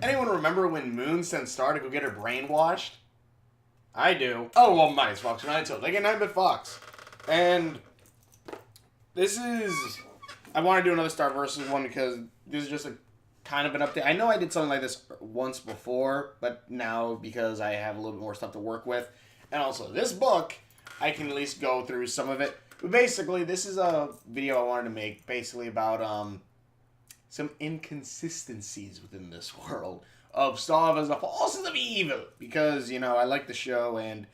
Anyone remember when Moon sent Star to go get her brainwashed? I do. Oh, well, minus Fox. United Tilt. They get 9-bit Fox. And this is... I want to do another Star Versus one because this is just a kind of an update. I know I did something like this once before, but now because I have a little bit more stuff to work with. And also, this book, I can at least go through some of it. But basically, this is a video I wanted to make basically about some inconsistencies within this world of Star Wars: The Forces of Evil. Because, you know, I like the show and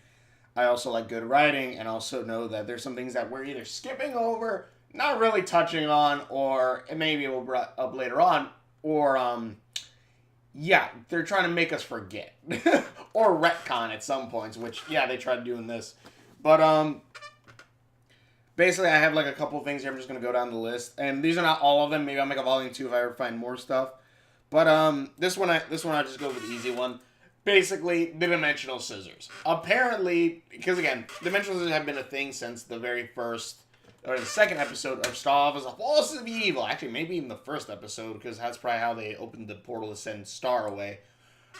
I also like good writing and also know that there's some things that we're either skipping over, not really touching on, or maybe it will bring up later on, or, yeah, they're trying to make us forget. Or retcon at some points, which, yeah, they tried doing this. But, basically, I have like a couple of things here. I'm just going to go down the list. And these are not all of them. Maybe I'll make a volume 2 if I ever find more stuff. But this one I'll just go with the easy one. Basically, the dimensional scissors. Apparently, because again, dimensional scissors have been a thing since the very first, or the second episode of Star Wars: The Forces of Evil. Actually, maybe even the first episode, because that's probably how they opened the portal to send Star away.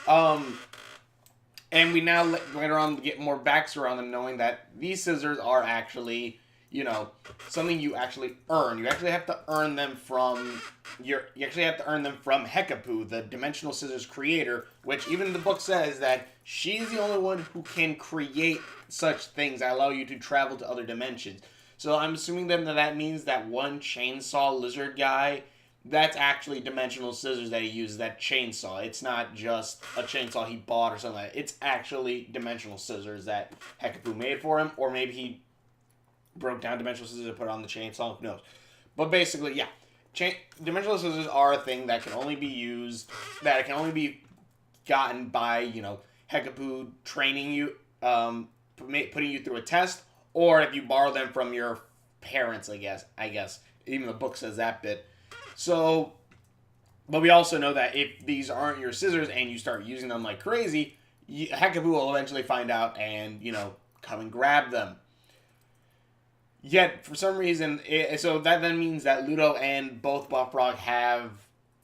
And we now later on get more backstory on them, knowing that these scissors are actually, you know, something you actually earn. You actually have to earn them from you actually have to earn them from Hekapoo, the Dimensional Scissors creator, which even the book says that she's the only one who can create such things that allow you to travel to other dimensions. So I'm assuming then that means that one chainsaw lizard guy, that's actually dimensional scissors that he uses, that chainsaw. It's not just a chainsaw he bought or something like that. It's actually dimensional scissors that Hekapoo made for him, or maybe he broke down dimensional scissors and put it on the chainsaw. Who knows? But basically, yeah. Dimensional scissors are a thing that can only be used, that can only be gotten by, you know, Hekapoo training you, putting you through a test, or if you borrow them from your parents, I guess. Even the book says that bit. So, but we also know that if these aren't your scissors and you start using them like crazy, Hekapoo will eventually find out and, you know, come and grab them. Yet, for some reason, so that then means that Ludo and both Buffrog have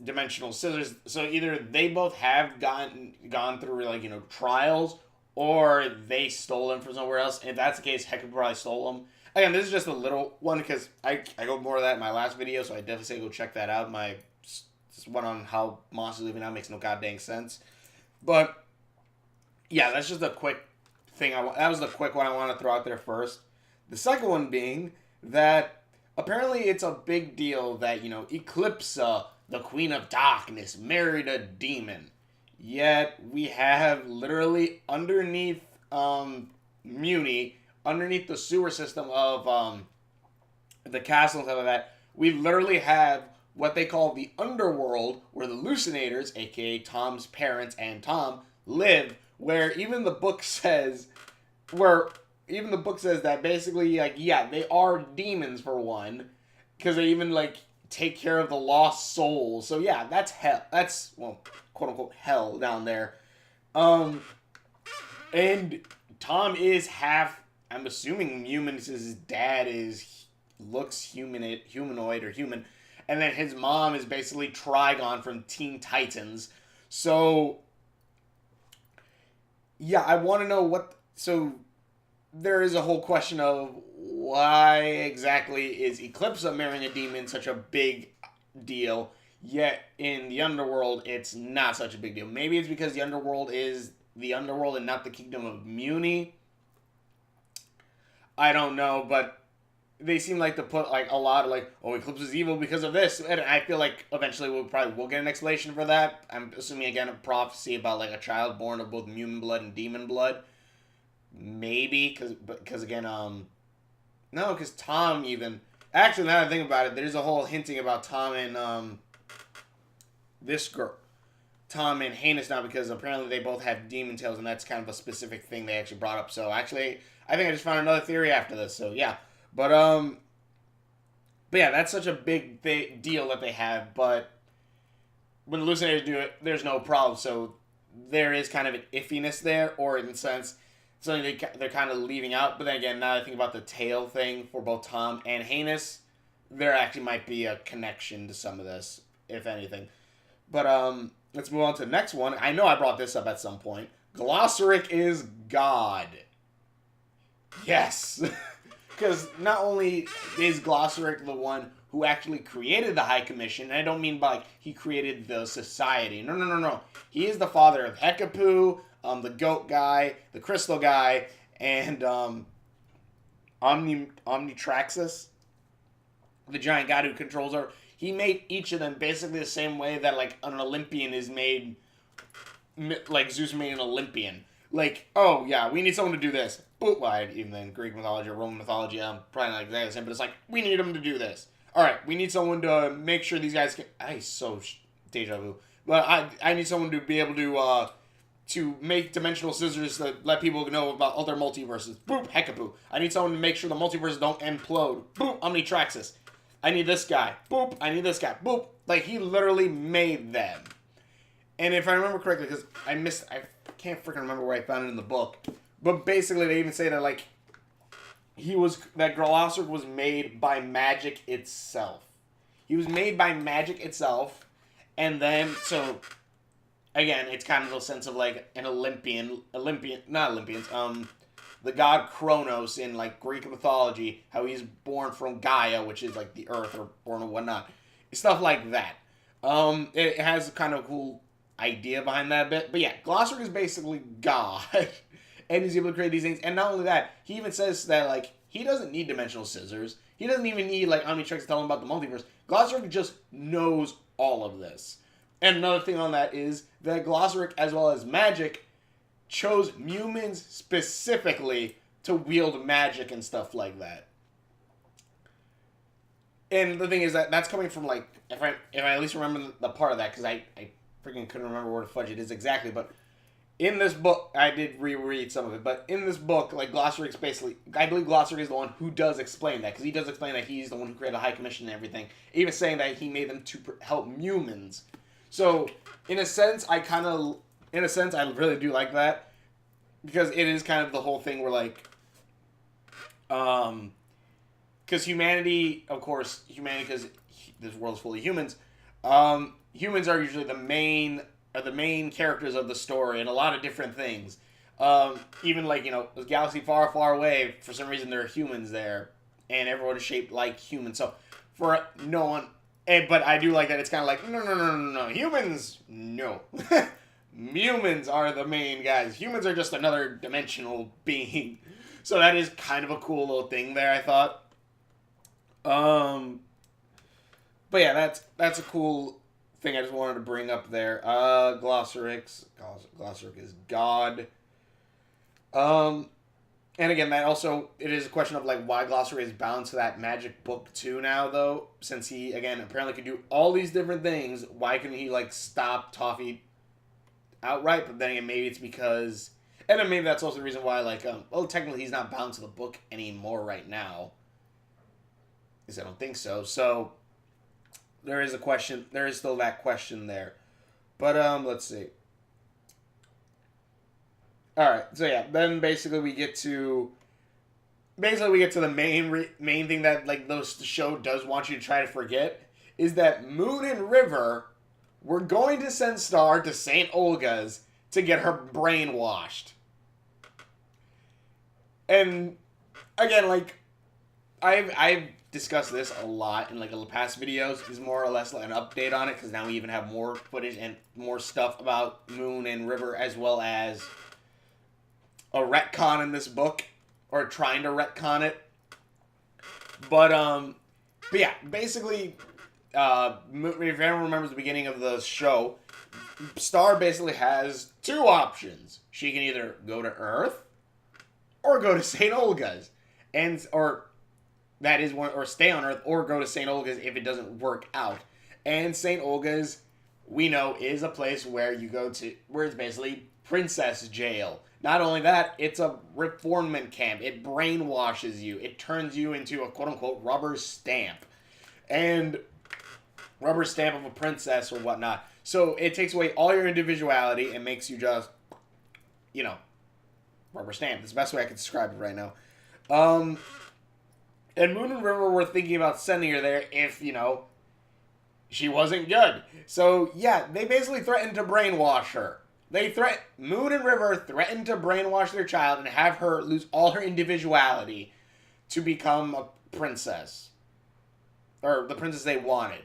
dimensional scissors. So either they both have gone through, like, you know, trials, or they stole them from somewhere else. And if that's the case, Hekapoo probably stole them. Again, this is just a little one because I go more of that in my last video, so I definitely say go check that out. My one on how monsters living out makes no goddamn sense. But, yeah, that's just a quick thing. That was the quick one I want to throw out there first. The second one being that apparently it's a big deal that, you know, Eclipsa, the Queen of Darkness, married a demon. Yet we have literally underneath Muni, underneath the sewer system of the castle and stuff like that, we literally have what they call the underworld, where the Lucinators, aka Tom's parents and Tom, live, where even the book says that basically, like, yeah, they are demons for one, because they even, like, take care of the lost souls. So yeah, that's hell. That's, well, quote unquote hell down there. And Tom is half, I'm assuming his dad looks humanoid or human, and then his mom is basically Trigon from Teen Titans. So yeah, I want to know so there is a whole question of why exactly is Eclipsa marrying a demon such a big deal, yet in the underworld it's not such a big deal. Maybe it's because the underworld is the underworld and not the kingdom of Muni. I don't know, but they seem like to put like a lot of like, oh, Eclipse is evil because of this, and I feel like eventually we'll get an explanation for that. I'm assuming again a prophecy about like a child born of both human blood and demon blood. Maybe, because again, no, because Tom even, actually, now that I think about it, there's a whole hinting about Tom and, this girl, Tom and Heinous now, because apparently they both have demon tails, and that's kind of a specific thing they actually brought up, so actually, I think I just found another theory after this, so yeah, but yeah, that's such a big deal that they have, but when the Lucinators do it, there's no problem, so there is kind of an iffiness there, or in a sense, something they're kind of leaving out. But then again, now that I think about the tail thing for both Tom and Heinous, there actually might be a connection to some of this, if anything. But let's move on to the next one. I know I brought this up at some point. Glossaric is God. Yes. Because not only is Glossaric the one who actually created the High Commission, and I don't mean by like, he created the society. No. He is the father of Hekapu, the goat guy, the crystal guy, and Omnitraxus, the giant god who controls her. He made each of them basically the same way that like an Olympian is made, like Zeus made an Olympian. Like, oh yeah, we need someone to do this. Boop. Well, even in Greek mythology or Roman mythology, I'm probably not exactly the same, but it's like, we need them to do this. Alright, we need someone to make sure these guys can... deja vu. But I need someone to be able to make dimensional scissors to let people know about other multiverses. Boop, Hekapu. I need someone to make sure the multiverses don't implode. Boop, Omnitraxus. I need this guy. Boop, I need this guy. Boop. Like, he literally made them. And if I remember correctly, because I can't freaking remember where I found it in the book. But basically, they even say that, like, that Glossaric was made by magic itself. He was made by magic itself, and then, so, again, it's kind of the sense of, like, an not Olympians, the god Kronos in, like, Greek mythology, how he's born from Gaia, which is, like, the earth, or born or whatnot. Stuff like that. It has a kind of cool idea behind that bit, but yeah, Glossaric is basically God. And he's able to create these things. And not only that, he even says that, like, he doesn't need dimensional scissors. He doesn't even need, like, Omnitrax to tell him about the multiverse. Glossaric just knows all of this. And another thing on that is that Glossaric, as well as magic, chose humans specifically to wield magic and stuff like that. And the thing is that that's coming from, like, if I at least remember the part of that, because I freaking couldn't remember where the fudge it is exactly, but... in this book, I did reread some of it, but in this book, like, Glossary's basically... I believe Glossary is the one who does explain that, because he does explain that he's the one who created a High Commission and everything, even saying that he made them to help humans. So, in a sense, I really do like that, because it is kind of the whole thing where, like... because humanity, because this world's full of humans, humans are usually the main characters of the story in a lot of different things. Even like, this galaxy far, far away, for some reason there are humans there, and everyone is shaped like humans. So, for no one... but I do like that it's kind of like, no, humans, no. Humans are the main guys. Humans are just another dimensional being. So that is kind of a cool little thing there, I thought. But yeah, that's a cool thing I just wanted to bring up there. Glossaric is God. And again, that also, it is a question of, like, why Glossary is bound to that magic book too now, though. Since he, again, apparently could do all these different things, why couldn't he, like, stop Toffee outright? But then again, maybe it's because... and then maybe that's also the reason why, like, technically he's not bound to the book anymore right now. Because I don't think so. So, there is still that question there. But, let's see. Alright, so yeah, then basically we get to the main thing that, like, the show does want you to try to forget, is that Moon and River were going to send Star to St. Olga's to get her brainwashed. And, again, like, I've discussed this a lot in, like, the past videos. Is more or less like an update on it, because now we even have more footage and more stuff about Moon and River, as well as a retcon in this book, or trying to retcon it. But yeah, basically, if anyone remembers the beginning of the show, Star basically has two options. She can either go to Earth, or go to St. Olga's, or stay on Earth, or go to St. Olga's if it doesn't work out. And St. Olga's, we know, is a place where you go to, where it's basically princess jail. Not only that, it's a reformment camp. It brainwashes you. It turns you into a quote-unquote rubber stamp. And rubber stamp of a princess or whatnot. So it takes away all your individuality and makes you just, rubber stamp. That's the best way I can describe it right now. And Moon and River were thinking about sending her there if, she wasn't good. So, yeah, they basically threatened to brainwash her. Moon and River threatened to brainwash their child and have her lose all her individuality to become a princess. Or the princess they wanted.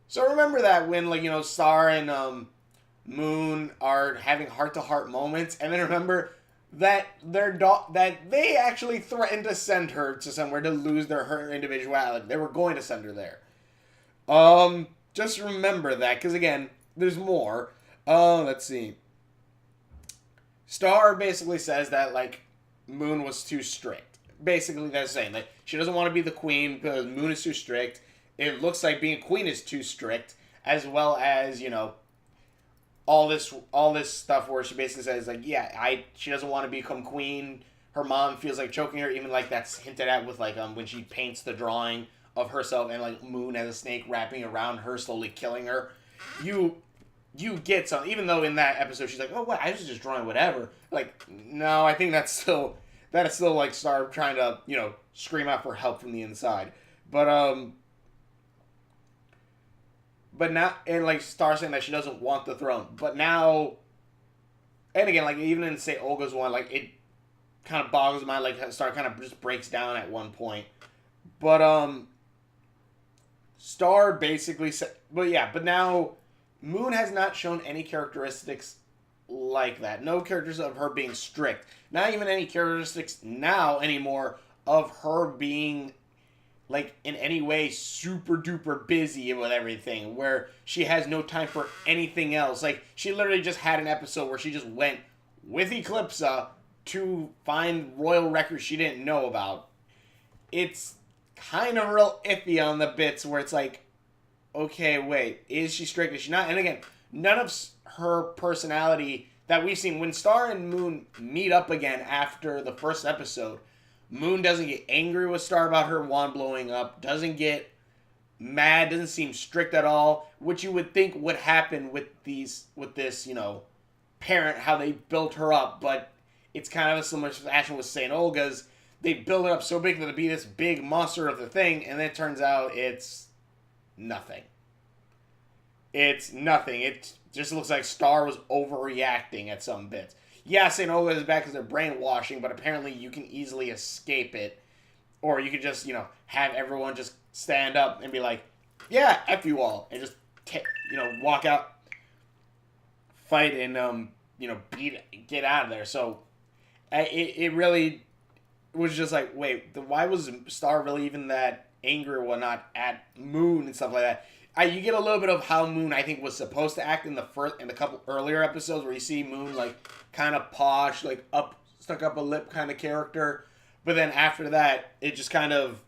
So remember that when, like, you know, Star and Moon are having heart-to-heart moments, and then remember that that they actually threatened to send her to somewhere to lose her individuality. They were going to send her there. Just remember that, because again, there's more. Let's see. Star basically says that, like, Moon was too strict. Basically, that's saying that she doesn't want to be the queen because Moon is too strict. It looks like being queen is too strict, as well as, you know, all this stuff where she basically says, like, yeah, she doesn't want to become queen. Her mom feels like choking her, even like that's hinted at with, like, when she paints the drawing of herself and, like, Moon as a snake wrapping around her, slowly killing her. You get some, even though in that episode she's like, oh, what, I was just drawing whatever. Like, no, I think that is still like Star trying to, you know, scream out for help from the inside. But now, and like Star saying that she doesn't want the throne. But now, and again, like even in say Olga's one, like it kind of boggles my mind. Like Star kind of just breaks down at one point. But Star basically said, but now Moon has not shown any characteristics like that. No characters of her being strict. Not even any characteristics now anymore of her being, like, in any way super duper busy with everything, where she has no time for anything else. Like, she literally just had an episode where she just went with Eclipsa to find royal records she didn't know about. It's kind of real iffy on the bits where it's like, okay, wait, is she strict? Is she not? And again, none of her personality that we've seen, when Star and Moon meet up again after the first episode, Moon doesn't get angry with Star about her wand blowing up, doesn't get mad, doesn't seem strict at all, which you would think would happen with this, you know, parent, how they built her up, but it's kind of a similar fashion with St. Olga's. They build it up so big that it'd be this big monster of the thing, and then it turns out it's nothing. It's nothing. It just looks like Star was overreacting at some bits. Yeah, St. Olga is back because they're brainwashing, but apparently you can easily escape it. Or you could just, you know, have everyone just stand up and be like, yeah, F you all. And just, you know, walk out, fight, and, you know, get out of there. So, it really was just like, wait, why was Star really even that angry or whatnot at Moon and stuff like that? You get a little bit of how Moon, I think, was supposed to act in the couple earlier episodes where you see Moon, like, kind of posh, like, stuck up a lip kind of character. But then after that, it just kind of,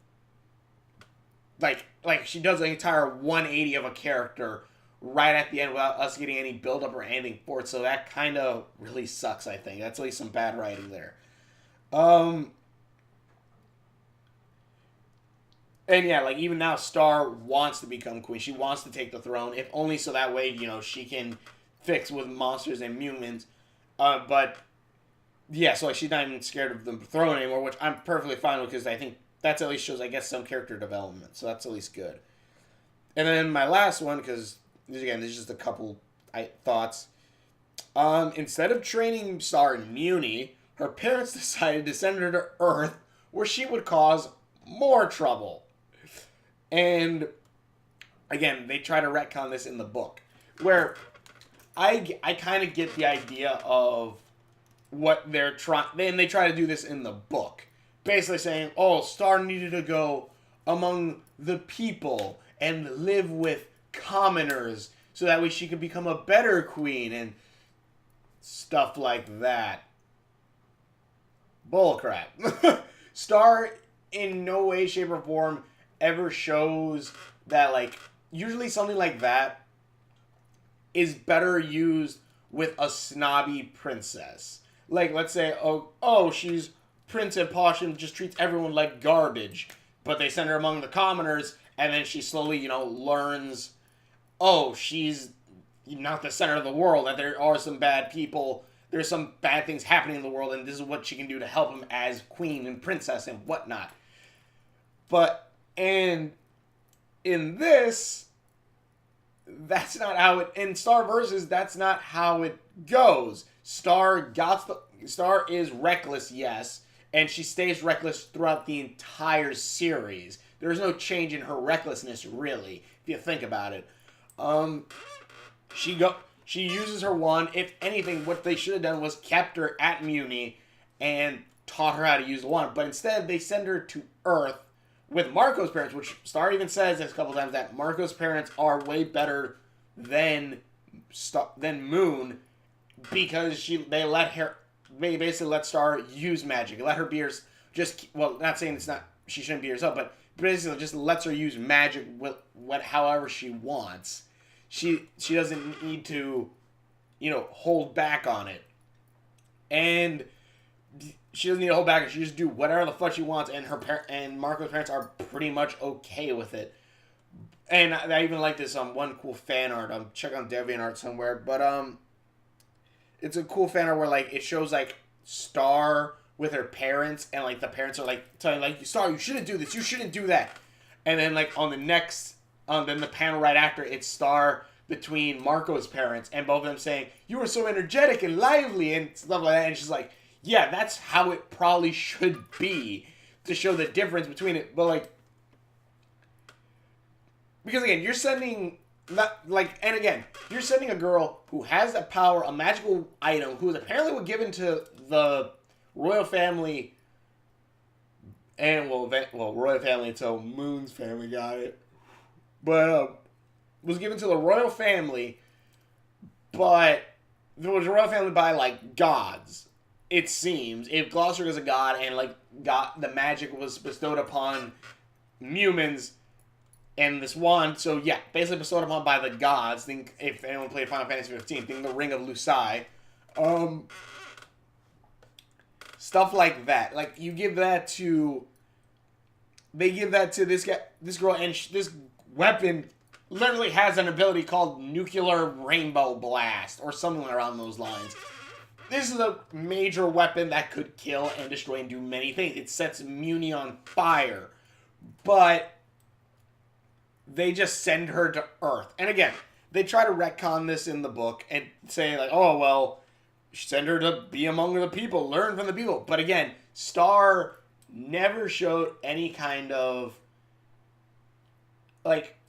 like she does the entire 180 of a character right at the end without us getting any build-up or anything for it. So that kind of really sucks, I think. That's at least some bad writing there. And yeah, like, even now, Star wants to become queen. She wants to take the throne, if only so that way, you know, she can fix with monsters and humans. But, yeah, so, like, she's not even scared of the throne anymore, which I'm perfectly fine with, because I think that's at least shows, I guess, some character development. So that's at least good. And then my last one, because, again, this is just a couple thoughts. Instead of training Star in Muni, her parents decided to send her to Earth, where she would cause more trouble. And, again, they try to retcon this in the book, where I kind of get the idea of what they're trying, and they try to do this in the book. Basically saying, oh, Star needed to go among the people and live with commoners so that way she could become a better queen and stuff like that. Bullcrap. Star, in no way, shape, or form, ever shows that, like, usually something like that is better used with a snobby princess. Like, let's say, oh, she's prince and posh and just treats everyone like garbage, but they send her among the commoners, and then she slowly, you know, learns, oh, she's not the center of the world, that there are some bad people, there's some bad things happening in the world, and this is what she can do to help them as queen and princess and whatnot. And in this, that's not how it, in Star Versus, that's not how it goes. Star is reckless, yes, and she stays reckless throughout the entire series. There's no change in her recklessness, really, if you think about it. She uses her wand. If anything, what they should have done was kept her at Muni and taught her how to use the wand. But instead, they send her to Earth with Marco's parents, which Star even says a couple times that Marco's parents are way better than Moon, because they basically let Star use magic. Let her be not saying she shouldn't be herself, but basically just lets her use magic however she wants. She doesn't need to, hold back on it. And she doesn't need to hold back. She just do whatever the fuck she wants, and Marco's parents are pretty much okay with it. And I even like this one cool fan art. I'm checking on DeviantArt somewhere, but it's a cool fan art where it shows Star with her parents, and the parents are telling Star, you shouldn't do this, you shouldn't do that. And then on the next then the panel right after, it's Star between Marco's parents, and both of them saying, you were so energetic and lively and stuff like that. And she's like, yeah, that's how it probably should be, to show the difference between it. But because again, you're sending you're sending a girl who has a power, a magical item, who is apparently given to the royal family, and royal family until Moon's family got it, but was given to the royal family, but there was a royal family by gods. It seems, if Gloucester is a god and the magic was bestowed upon humans and this wand, so yeah, basically bestowed upon by the gods. Think, if anyone played Final Fantasy 15, think the Ring of Lucai. Stuff like that. You give that to, they give that to this girl, and this weapon literally has an ability called Nuclear Rainbow Blast, or something around those lines. This is a major weapon that could kill and destroy and do many things. It sets Muni on fire. But they just send her to Earth. And again, they try to retcon this in the book and say send her to be among the people, learn from the people. But again, Star never showed any kind of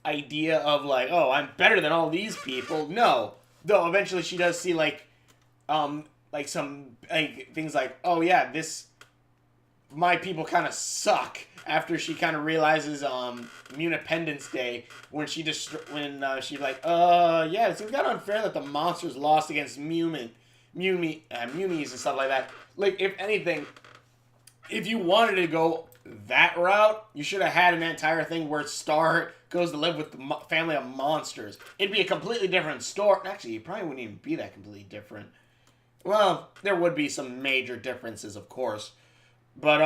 idea of I'm better than all these people. No. Though eventually she does see some things oh yeah, my people kind of suck, after she kind of realizes Munipendence Day, when she's yeah, it seems kind of unfair that the monsters lost against Mumis and stuff like that. If anything, if you wanted to go that route, you should have had an entire thing where Star goes to live with the family of monsters. It'd be a completely different story. Actually, it probably wouldn't even be that completely different. Well, there would be some major differences, of course. But,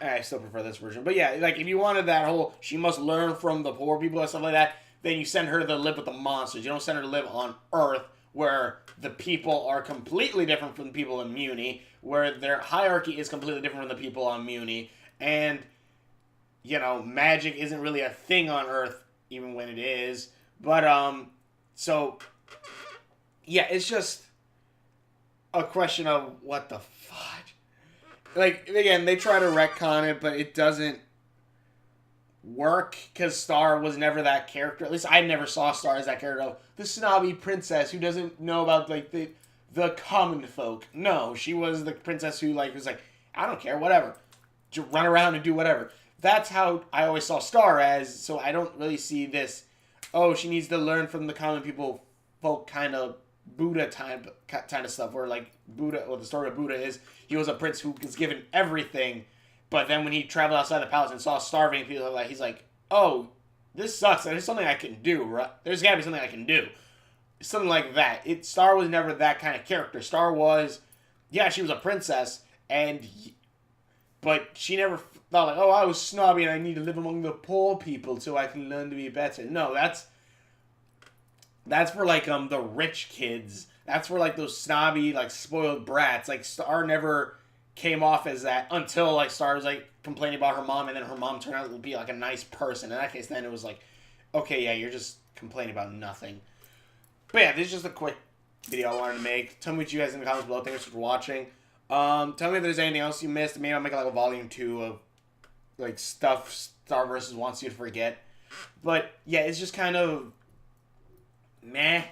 I still prefer this version. But yeah, if you wanted that whole, she must learn from the poor people and stuff like that, then you send her to live with the monsters. You don't send her to live on Earth, where the people are completely different from the people in Muni, where their hierarchy is completely different from the people on Muni, and, magic isn't really a thing on Earth, even when it is. But, so, yeah, it's just a question of what the fudge. Again, they try to retcon it, but it doesn't work, because Star was never that character. At least I never saw Star as that character of the snobby princess who doesn't know about the common folk. No, she was the princess who was I don't care, whatever, just run around and do whatever. That's how I always saw Star as. So I don't really see this, she needs to learn from the common people folk kind of Buddha kind of stuff, where Buddha, or the story of Buddha is, he was a prince who was given everything, but then when he traveled outside the palace and saw starving people, he's this sucks. There's something I can do, right? There's gotta be something I can do. Something like that. Star was never that kind of character. Star was, yeah, she was a princess, but she never thought I was snobby and I need to live among the poor people so I can learn to be better. No, that's for the rich kids. That's for those snobby, spoiled brats. Star never came off as that until Star was complaining about her mom, and then her mom turned out to be a nice person. In that case, then it was okay, yeah, you're just complaining about nothing. But yeah, this is just a quick video I wanted to make. Tell me what you guys in the comments below. Thanks for watching. Tell me if there's anything else you missed. Maybe I'll make like a volume 2 of like stuff Starwars wants you to forget. But yeah, it's just kind of meh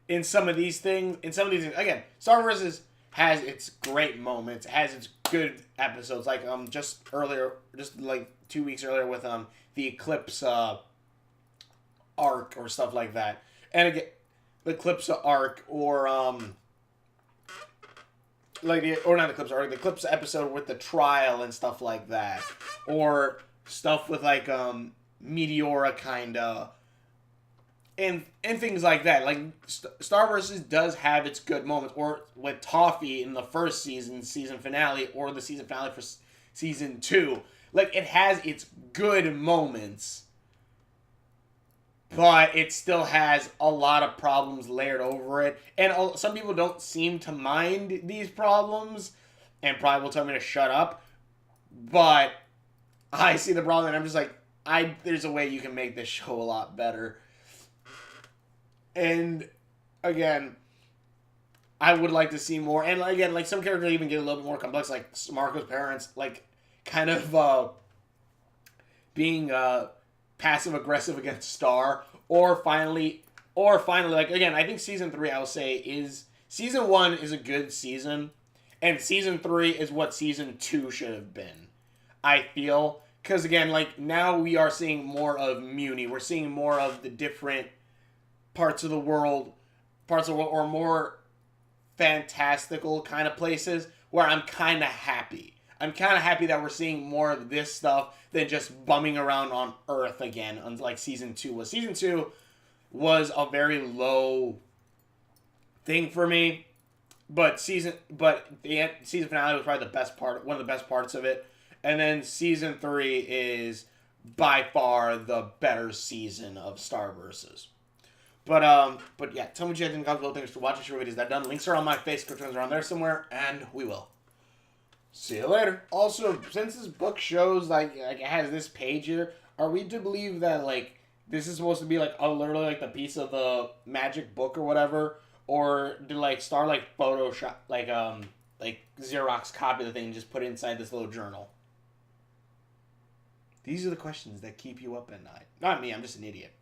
in some of these things. Again, Starwars has its great moments, has its good episodes. Like just like 2 weeks earlier with the Eclipse arc or stuff like that. And again, the Eclipse arc or not the Eclipse arc, the Eclipse episode with the trial and stuff like that, or stuff with like Meteora kinda, and things like that. Like Star Wars does have its good moments, or with Toffee in the first season finale, or the season finale for season 2. Like it has its good moments, but it still has a lot of problems layered over it. And some people don't seem to mind these problems, and probably will tell me to shut up. But I see the problem, and I'm just like, there's a way you can make this show a lot better. And again, I would like to see more. And again, like some characters even get a little bit more complex, like Marco's parents, like kind of being passive aggressive against Star, or finally, like again, I think season 3, I'll say, season 1 is a good season, and season 3 is what season 2 should have been, I feel, because again, like now we are seeing more of Muni, we're seeing more of the different parts of the world, or more fantastical kind of places, where I'm kind of happy. I'm kind of happy that we're seeing more of this stuff than just bumming around on Earth again, like season 2 was. Season 2 was a very low thing for me, but the season finale was probably the best part, one of the best parts of it. And then season 3 is by far the better season of Starverses. But yeah, tell me what you guys think about the Thanks for watching. Sure, videos that done. Links are on my Facebook, are around there somewhere, and we will see you later. Also, since this book shows like it has this page here, are we to believe that like this is supposed to be like literally like the piece of the magic book or whatever, or did like Star like Photoshop like Xerox copy the thing and just put it inside this little journal? These are the questions that keep you up at night. Not me. I'm just an idiot.